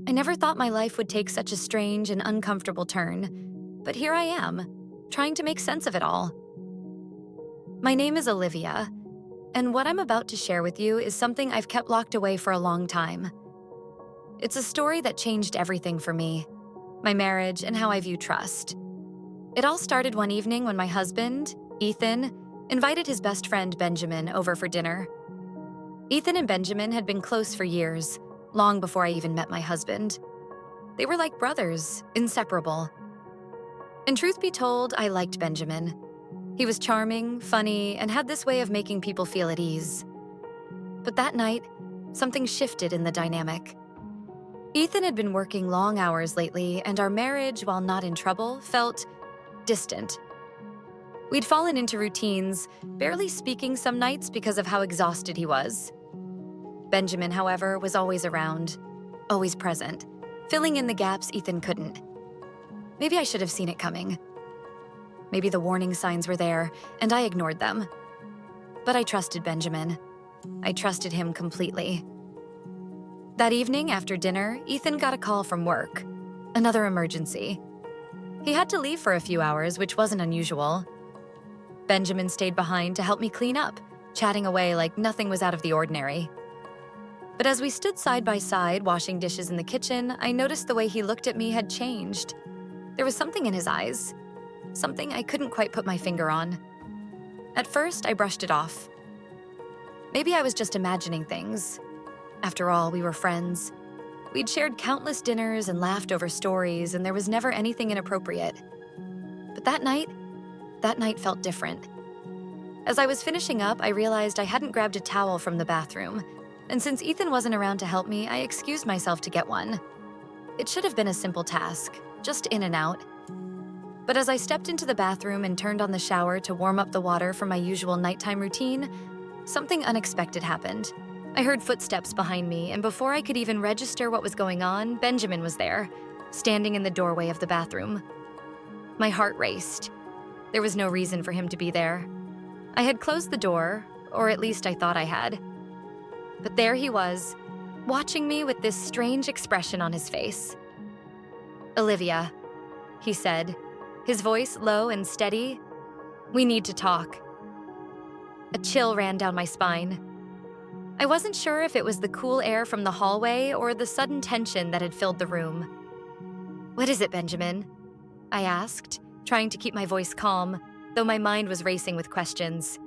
I never thought my life would take such a strange and uncomfortable turn, but here I am, trying to make sense of it all. My name is Olivia, and what I'm about to share with you is something I've kept locked away for a long time. It's a story that changed everything for me, my marriage, and how I view trust. It all started one evening when my husband, Ethan, invited his best friend Benjamin over for dinner. Ethan and Benjamin had been close for years, long before I even met my husband. They were like brothers, inseparable. And truth be told, I liked Benjamin. He was charming, funny, and had this way of making people feel at ease. But that night, something shifted in the dynamic. Ethan had been working long hours lately, and our marriage, while not in trouble, felt distant. We'd fallen into routines, barely speaking some nights because of how exhausted he was. Benjamin, however, was always around, always present, filling in the gaps Ethan couldn't. Maybe I should have seen it coming. Maybe the warning signs were there, and I ignored them. But I trusted Benjamin. I trusted him completely. That evening after dinner, Ethan got a call from work. Another emergency. He had to leave for a few hours, which wasn't unusual. Benjamin stayed behind to help me clean up, chatting away like nothing was out of the ordinary. But as we stood side by side washing dishes in the kitchen, I noticed the way he looked at me had changed. There was something in his eyes, something I couldn't quite put my finger on. At first, I brushed it off. Maybe I was just imagining things. After all, we were friends. We'd shared countless dinners and laughed over stories, and there was never anything inappropriate. But that night felt different. As I was finishing up, I realized I hadn't grabbed a towel from the bathroom, and since Ethan wasn't around to help me, I excused myself to get one. It should have been a simple task, just in and out. But as I stepped into the bathroom and turned on the shower to warm up the water for my usual nighttime routine, something unexpected happened. I heard footsteps behind me, and before I could even register what was going on, Benjamin was there, standing in the doorway of the bathroom. My heart raced. There was no reason for him to be there. I had closed the door, or at least I thought I had. But there he was, watching me with this strange expression on his face. "Olivia," he said, his voice low and steady. "We need to talk." A chill ran down my spine. I wasn't sure if it was the cool air from the hallway or the sudden tension that had filled the room. "What is it, Benjamin?" I asked, trying to keep my voice calm, though my mind was racing with questions.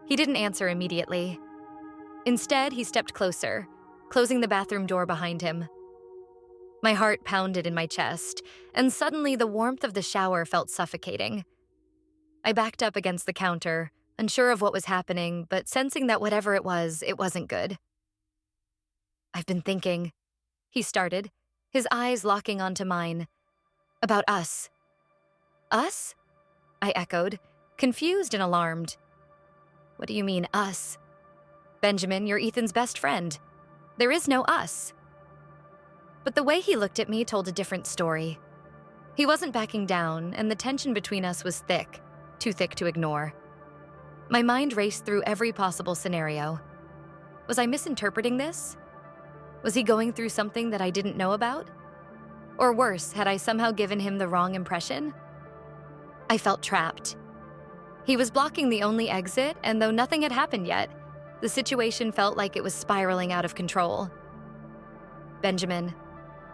He didn't answer immediately. Instead, he stepped closer, closing the bathroom door behind him. My heart pounded in my chest, and suddenly the warmth of the shower felt suffocating. I backed up against the counter, unsure of what was happening, but sensing that whatever it wasn't good. "I've been thinking," he started, his eyes locking onto mine. "About us." "Us?" I echoed, confused and alarmed. "What do you mean, us?" "Benjamin, you're Ethan's best friend. There is no us." But the way he looked at me told a different story. He wasn't backing down, and the tension between us was thick, too thick to ignore. My mind raced through every possible scenario. Was I misinterpreting this? Was he going through something that I didn't know about? Or worse, had I somehow given him the wrong impression? I felt trapped. He was blocking the only exit, and though nothing had happened yet, the situation felt like it was spiraling out of control. "Benjamin,"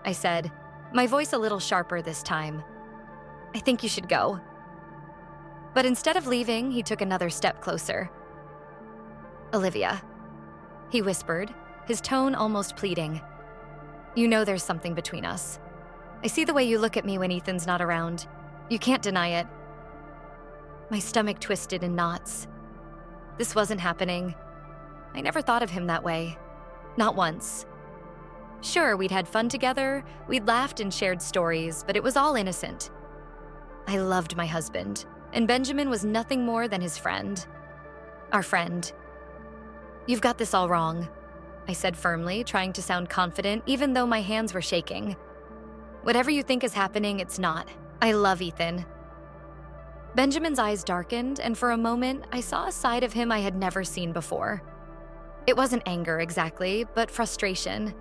I said, my voice a little sharper this time, "I think you should go." But instead of leaving, he took another step closer. "Olivia," he whispered, his tone almost pleading. "You know there's something between us. I see the way you look at me when Ethan's not around. You can't deny it." My stomach twisted in knots. This wasn't happening. I never thought of him that way. Not once. Sure, we'd had fun together, we'd laughed and shared stories, but it was all innocent. I loved my husband, and Benjamin was nothing more than his friend. Our friend. "You've got this all wrong," I said firmly, trying to sound confident even though my hands were shaking. "Whatever you think is happening, it's not. I love Ethan." Benjamin's eyes darkened, and for a moment, I saw a side of him I had never seen before. It wasn't anger exactly, but frustration.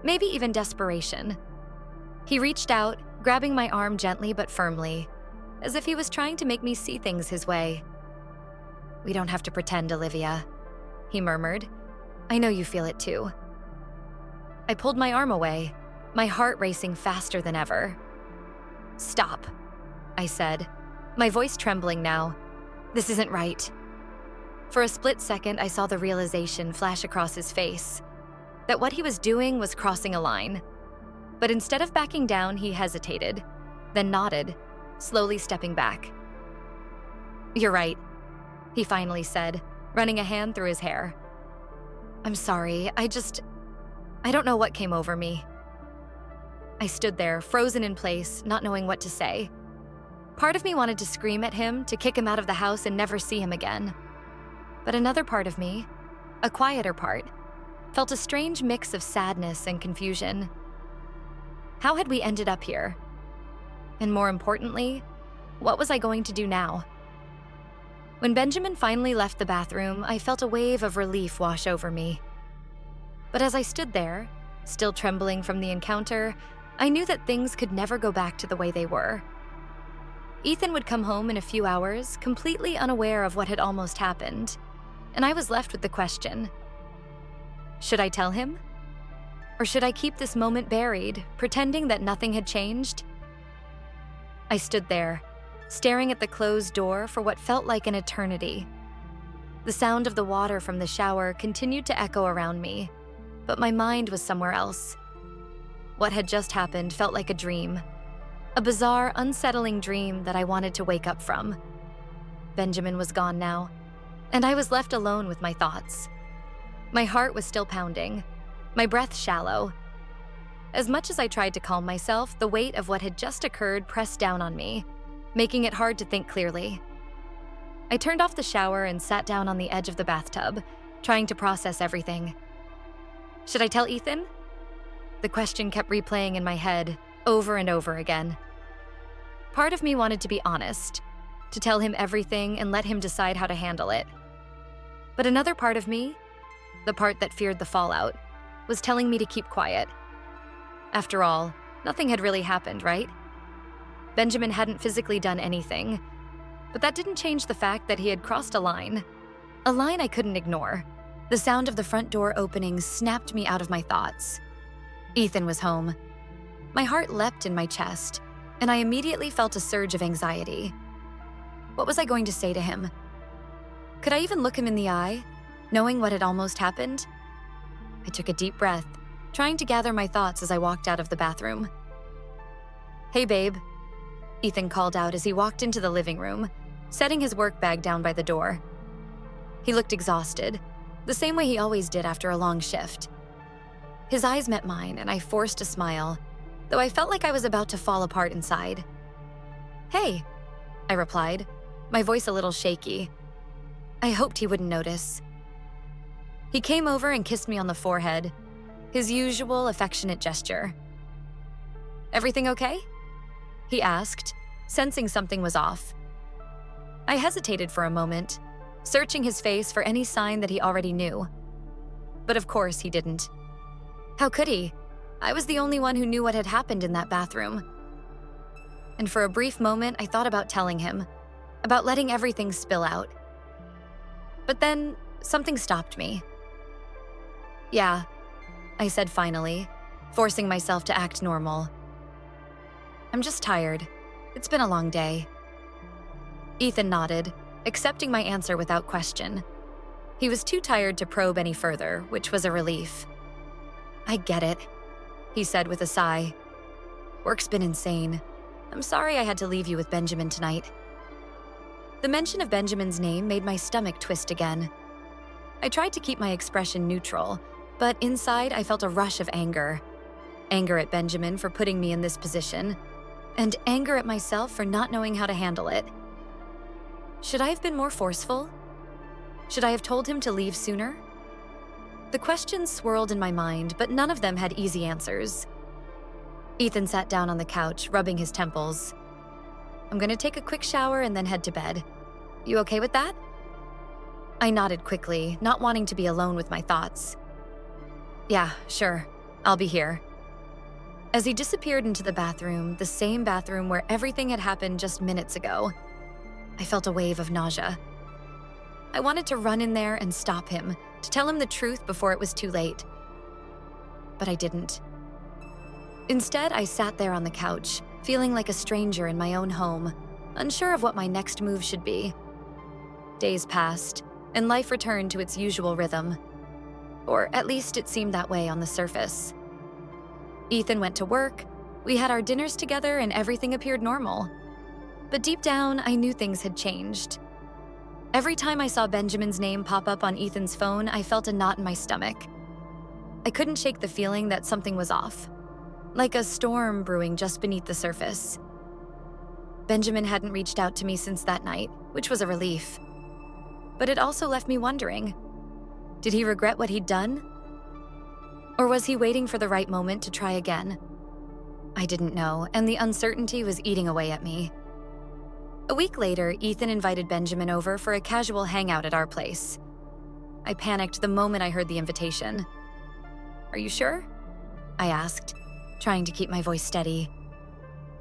maybe even desperation. He reached out, grabbing my arm gently but firmly, as if he was trying to make me see things his way. "We don't have to pretend, Olivia," he murmured. "I know you feel it too." I pulled my arm away, my heart racing faster than ever. "Stop," I said, my voice trembling now. "This isn't right." For a split second, I saw the realization flash across his face, that what he was doing was crossing a line. But instead of backing down, he hesitated, then nodded, slowly stepping back. "You're right," he finally said, running a hand through his hair. "I'm sorry, I don't know what came over me." I stood there, frozen in place, not knowing what to say. Part of me wanted to scream at him, to kick him out of the house and never see him again. But another part of me, a quieter part, felt a strange mix of sadness and confusion. How had we ended up here? And more importantly, what was I going to do now? When Benjamin finally left the bathroom, I felt a wave of relief wash over me. But as I stood there, still trembling from the encounter, I knew that things could never go back to the way they were. Ethan would come home in a few hours, completely unaware of what had almost happened, and I was left with the question: should I tell him? Or should I keep this moment buried, pretending that nothing had changed? I stood there, staring at the closed door for what felt like an eternity. The sound of the water from the shower continued to echo around me, but my mind was somewhere else. What had just happened felt like a dream, a bizarre, unsettling dream that I wanted to wake up from. Benjamin was gone now, and I was left alone with my thoughts. My heart was still pounding, my breath shallow. As much as I tried to calm myself, the weight of what had just occurred pressed down on me, making it hard to think clearly. I turned off the shower and sat down on the edge of the bathtub, trying to process everything. Should I tell Ethan? The question kept replaying in my head, over and over again. Part of me wanted to be honest, to tell him everything and let him decide how to handle it. But another part of me, the part that feared the fallout, was telling me to keep quiet. After all, nothing had really happened, right? Benjamin hadn't physically done anything, but that didn't change the fact that he had crossed a line I couldn't ignore. The sound of the front door opening snapped me out of my thoughts. Ethan was home. My heart leapt in my chest, and I immediately felt a surge of anxiety. What was I going to say to him? Could I even look him in the eye, knowing what had almost happened? I took a deep breath, trying to gather my thoughts as I walked out of the bathroom. "Hey, babe," Ethan called out as he walked into the living room, setting his work bag down by the door. He looked exhausted, the same way he always did after a long shift. His eyes met mine, and I forced a smile, though I felt like I was about to fall apart inside. "Hey," I replied, my voice a little shaky. I hoped he wouldn't notice. He came over and kissed me on the forehead, his usual affectionate gesture. "Everything okay?" he asked, sensing something was off. I hesitated for a moment, searching his face for any sign that he already knew. But of course he didn't. How could he? I was the only one who knew what had happened in that bathroom. And for a brief moment, I thought about telling him, about letting everything spill out. But then, something stopped me. "Yeah," I said finally, forcing myself to act normal. "I'm just tired. It's been a long day." Ethan nodded, accepting my answer without question. He was too tired to probe any further, which was a relief. "I get it," he said with a sigh. "Work's been insane. I'm sorry I had to leave you with Benjamin tonight." The mention of Benjamin's name made my stomach twist again. I tried to keep my expression neutral, but inside I felt a rush of anger. Anger at Benjamin for putting me in this position, and anger at myself for not knowing how to handle it. Should I have been more forceful? Should I have told him to leave sooner? The questions swirled in my mind, but none of them had easy answers. Ethan sat down on the couch, rubbing his temples. "I'm gonna take a quick shower and then head to bed. You okay with that?" I nodded quickly, not wanting to be alone with my thoughts. "Yeah, sure. I'll be here." As he disappeared into the bathroom, the same bathroom where everything had happened just minutes ago, I felt a wave of nausea. I wanted to run in there and stop him, to tell him the truth before it was too late. But I didn't. Instead, I sat there on the couch, feeling like a stranger in my own home, unsure of what my next move should be. Days passed, and life returned to its usual rhythm. Or at least it seemed that way on the surface. Ethan went to work, we had our dinners together, and everything appeared normal. But deep down, I knew things had changed. Every time I saw Benjamin's name pop up on Ethan's phone, I felt a knot in my stomach. I couldn't shake the feeling that something was off, like a storm brewing just beneath the surface. Benjamin hadn't reached out to me since that night, which was a relief. But it also left me wondering, did he regret what he'd done? Or was he waiting for the right moment to try again? I didn't know, and the uncertainty was eating away at me. A week later, Ethan invited Benjamin over for a casual hangout at our place. I panicked the moment I heard the invitation. "Are you sure?" I asked, trying to keep my voice steady.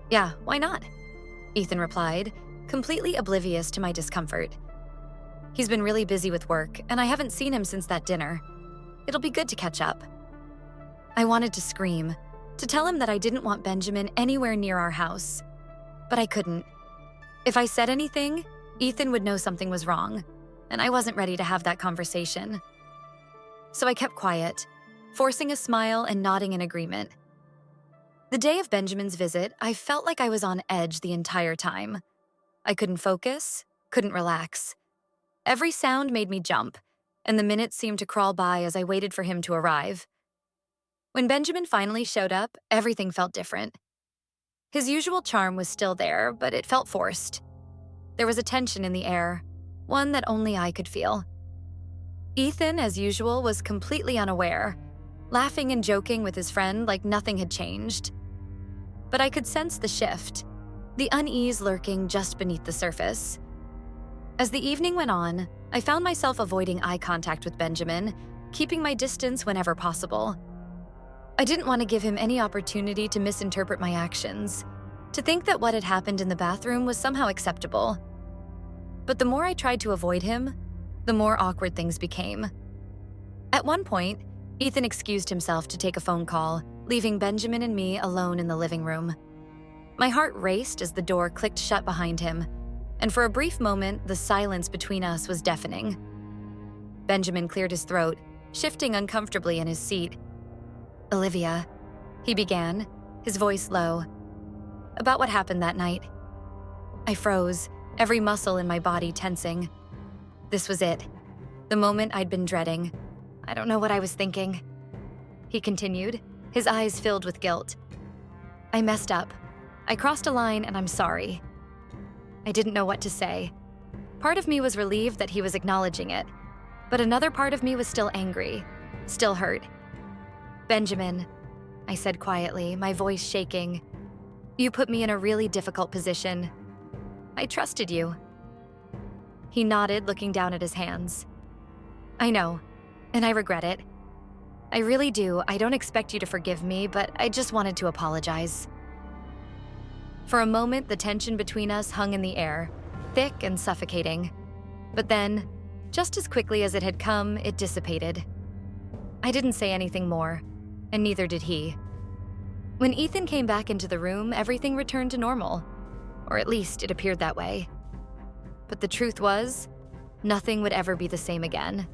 "Yeah, why not?" Ethan replied, completely oblivious to my discomfort. "He's been really busy with work, and I haven't seen him since that dinner. It'll be good to catch up." I wanted to scream, to tell him that I didn't want Benjamin anywhere near our house. But I couldn't. If I said anything, Ethan would know something was wrong, and I wasn't ready to have that conversation. So I kept quiet, forcing a smile and nodding in agreement. The day of Benjamin's visit, I felt like I was on edge the entire time. I couldn't focus, couldn't relax. Every sound made me jump, and the minutes seemed to crawl by as I waited for him to arrive. When Benjamin finally showed up, everything felt different. His usual charm was still there, but it felt forced. There was a tension in the air, one that only I could feel. Ethan, as usual, was completely unaware, laughing and joking with his friend like nothing had changed. But I could sense the shift, the unease lurking just beneath the surface. As the evening went on, I found myself avoiding eye contact with Benjamin, keeping my distance whenever possible. I didn't want to give him any opportunity to misinterpret my actions, to think that what had happened in the bathroom was somehow acceptable. But the more I tried to avoid him, the more awkward things became. At one point, Ethan excused himself to take a phone call, leaving Benjamin and me alone in the living room. My heart raced as the door clicked shut behind him, and for a brief moment, the silence between us was deafening. Benjamin cleared his throat, shifting uncomfortably in his seat. "Olivia," he began, his voice low. "About what happened that night." I froze, every muscle in my body tensing. This was it, the moment I'd been dreading. "I don't know what I was thinking," he continued, his eyes filled with guilt. "I messed up. I crossed a line, and I'm sorry." I didn't know what to say. Part of me was relieved that he was acknowledging it, but another part of me was still angry, still hurt. "Benjamin," I said quietly, my voice shaking, "you put me in a really difficult position. I trusted you." He nodded, looking down at his hands. "I know, and I regret it. I really do. I don't expect you to forgive me, but I just wanted to apologize." For a moment, the tension between us hung in the air, thick and suffocating. But then, just as quickly as it had come, it dissipated. I didn't say anything more, and neither did he. When Ethan came back into the room, everything returned to normal, or at least it appeared that way. But the truth was, nothing would ever be the same again.